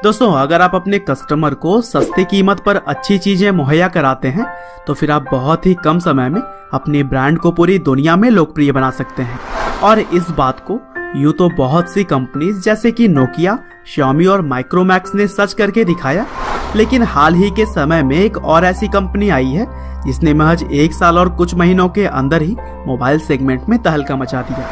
दोस्तों, अगर आप अपने कस्टमर को सस्ती कीमत पर अच्छी चीजें मुहैया कराते हैं तो फिर आप बहुत ही कम समय में अपने ब्रांड को पूरी दुनिया में लोकप्रिय बना सकते हैं। और इस बात को यूं तो बहुत सी कंपनीज जैसे कि नोकिया, Xiaomi और माइक्रोमैक्स ने सच करके दिखाया, लेकिन हाल ही के समय में एक और ऐसी कंपनी आई है जिसने महज 1 साल और कुछ महीनों के अंदर ही मोबाइल सेगमेंट में तहलका मचा दिया।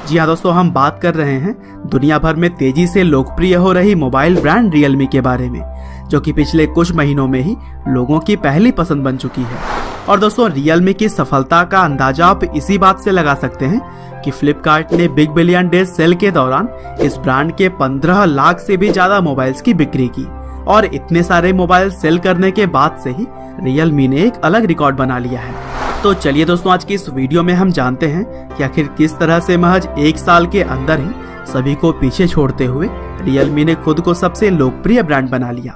जी हाँ दोस्तों, हम बात कर रहे हैं दुनिया भर में तेजी से लोकप्रिय हो रही मोबाइल ब्रांड Realme के बारे में, जो कि पिछले कुछ महीनों में ही लोगों की पहली पसंद बन चुकी है। और दोस्तों, Realme की सफलता का अंदाजा आप इसी बात से लगा सकते हैं कि फ्लिपकार्ट ने बिग बिलियन डे सेल के दौरान इस ब्रांड के 15 लाख से भी ज्यादा मोबाइल्स की बिक्री की। और इतने सारे मोबाइल सेल करने के बाद से ही Realme ने एक अलग रिकॉर्ड बना लिया है। तो चलिए दोस्तों, आज की इस वीडियो में हम जानते हैं कि आखिर किस तरह से महज 1 साल के अंदर ही सभी को पीछे छोड़ते हुए Realme ने खुद को सबसे लोकप्रिय ब्रांड बना लिया।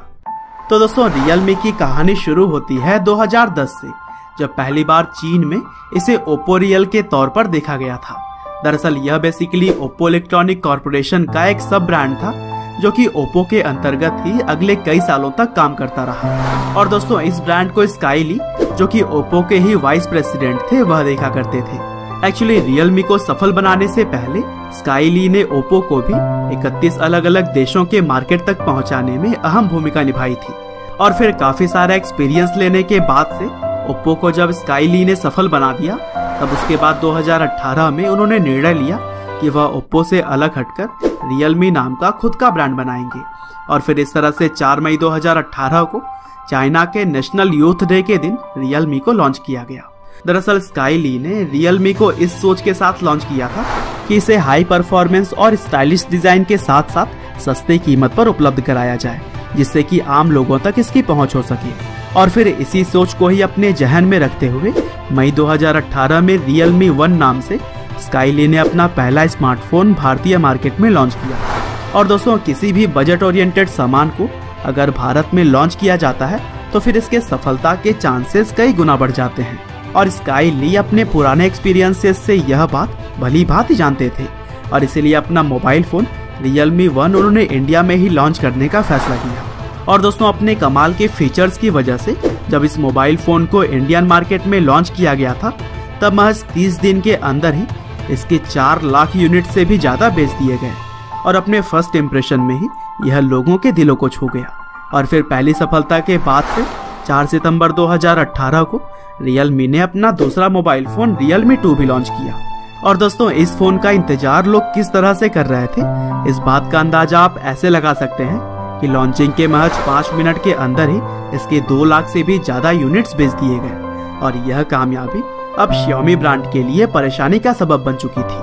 तो दोस्तों, Realme की कहानी शुरू होती है 2010 से, जब पहली बार चीन में इसे Oppo Real के तौर पर देखा गया था। दरअसल यह बेसिकली Oppo इलेक्ट्रॉनिक कॉर्पोरेशन का एक सब ब्रांड था, जो कि Oppo के अंतर्गत ही अगले कई सालों तक काम करता रहा। और दोस्तों, इस ब्रांड को स्काई ली, जो कि Oppo के ही वाइस प्रेसिडेंट थे, वह देखा करते थे। एक्चुअली Realme को सफल बनाने से पहले स्काई ली ने Oppo को भी 31 अलग अलग देशों के मार्केट तक पहुंचाने में अहम भूमिका निभाई थी। और फिर काफी सारा एक्सपीरियंस लेने के बाद से Oppo को जब स्काई ली ने सफल बना दिया, तब उसके बाद 2018 में उन्होंने निर्णय लिया कि वह Oppo से अलग हटकर Realme नाम का खुद का ब्रांड बनाएंगे। और फिर इस तरह से 4 मई 2018 को चाइना के नेशनल यूथ डे के दिन Realme को लॉन्च किया गया। दरअसल स्काई ली ने Realme को इस सोच के साथ लॉन्च किया था कि इसे हाई परफॉर्मेंस और स्टाइलिश डिजाइन के साथ साथ सस्ते कीमत पर उपलब्ध कराया जाए, जिससे कि आम लोगों तक इसकी पहुंच हो सके। और फिर इसी सोच को ही अपने जहन में रखते हुए मई 2018 में Realme 1 नाम से स्काई ली ने अपना पहला स्मार्टफोन भारतीय मार्केट में लॉन्च किया। और दोस्तों, किसी भी बजट ओरिएंटेड सामान को अगर भारत में लॉन्च किया जाता है तो फिर इसके सफलता के चांसेस कई गुना बढ़ जाते हैं। और स्काई ली अपने पुराने एक्सपीरियंसेस से यह बात भली भांति जानते थे, और इसीलिए अपना मोबाइल फोन Realme 1 उन्होंने इंडिया में ही लॉन्च करने का फैसला किया। और दोस्तों, अपने कमाल के फीचर्स की वजह से जब इस मोबाइल फोन को इंडियन मार्केट में लॉन्च किया गया था, तब महज 30 दिन के अंदर ही इसके 4 लाख यूनिट से भी ज्यादा बेच दिए गए। और अपने फर्स्ट इम्प्रेशन में ही यह लोगों के दिलों को छू गया। और फिर पहली सफलता के बाद से 4 सितंबर 2018 को Realme ने अपना दूसरा मोबाइल फोन Realme 2 भी लॉन्च किया। और दोस्तों, इस फोन का इंतजार लोग किस तरह से कर रहे थे, इस बात का अंदाजा आप ऐसे लगा सकते हैं कि लॉन्चिंग के महज 5 मिनट के अंदर ही इसके 2 लाख से भी ज्यादा यूनिट्स बेच दिए गए। और यह कामयाबी अब Xiaomi ब्रांड के लिए परेशानी का सबब बन चुकी थी,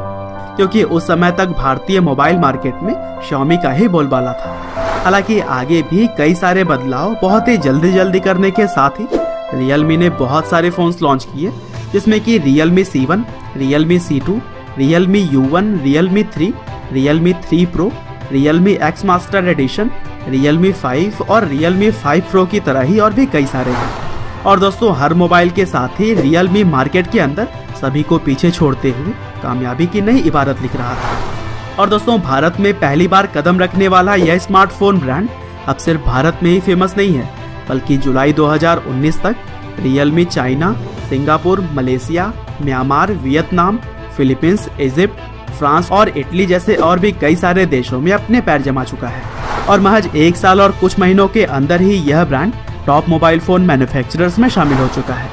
क्योंकि उस समय तक भारतीय मोबाइल मार्केट में Xiaomi का ही बोलबाला था। हालांकि आगे भी कई सारे बदलाव बहुत ही जल्दी करने के साथ ही Realme ने बहुत सारे फोन्स लॉन्च किए, जिसमें कि Realme C1, Realme C2, Realme U1, Realme 3, Realme 3 Pro, Realme X Master Edition, Realme 5 और Realme 5 Pro की तरह ही और भी कई सारे हैं। और दोस्तों, हर मोबाइल के साथ ही Realme मार्केट के अंदर सभी को पीछे छोड़ते हुए कामयाबी की नई इबारत लिख रहा था। और दोस्तों, भारत में पहली बार कदम रखने वाला यह स्मार्टफोन ब्रांड अब सिर्फ भारत में ही फेमस नहीं है, बल्कि जुलाई 2019 तक Realme China, Singapore, Malaysia, Myanmar, Vietnam, Philippines, Egypt, France और इटली जैसे और भी कई सारे देशों में अपने पैर जमा चुका है। और महज 1 साल और कुछ महीनों के अंदर ही यह brand top mobile phone manufacturers में शामिल हो चुका है।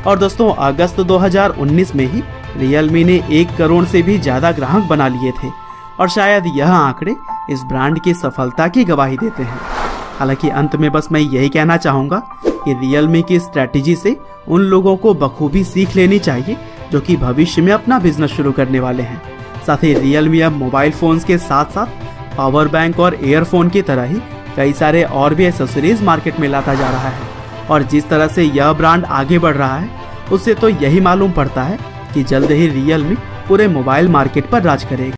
और दोस्तों, अगस्त 2019 में ही Realme ने 1 करोड़ से भी ज्यादा ग्राहक बना लिए थे। और शायद यह आंकड़े इस ब्रांड की सफलता की गवाही देते हैं। हालांकि अंत में बस मैं यही कहना चाहूंगा कि Realme की स्ट्रेटेजी से उन लोगों को बखूबी सीख लेनी चाहिए जो कि भविष्य में अपना बिजनेस शुरू करने वाले हैं। साथ ही Realme अब मोबाइल फोन्स के साथ साथ पावर बैंक और ईयरफोन की तरह ही कई सारे और भी एक्सेसरीज मार्केट में लाता जा रहा है। और जिस तरह से यह ब्रांड आगे बढ़ रहा है, उससे तो यही मालूम पड़ता है कि जल्द ही Realme पूरे मोबाइल मार्केट पर राज करेगा।